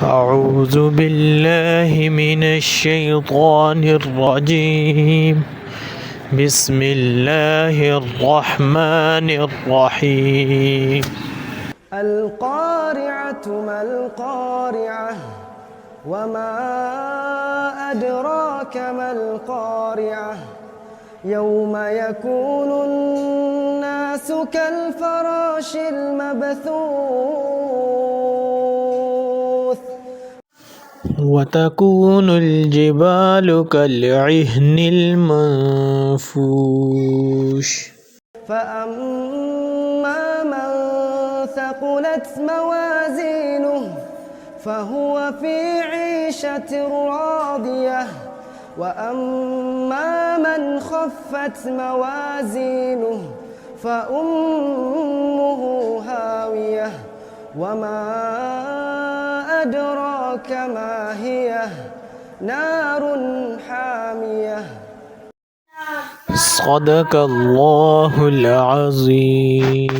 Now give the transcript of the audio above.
أعوذ بالله من الشيطان الرجيم. بسم الله الرحمن الرحيم. القارعة ما القارعة وما أدراك ما القارعة يوم يكون الناس كالفراش المبثوث وتكون الجبال كالعهن المنفوش. فأما من ثقلت موازينه فهو في عيشة راضية وأما من خفت موازينه فأمه هاوية وما أدراك ما هي نار حامية. صدق الله العظيم.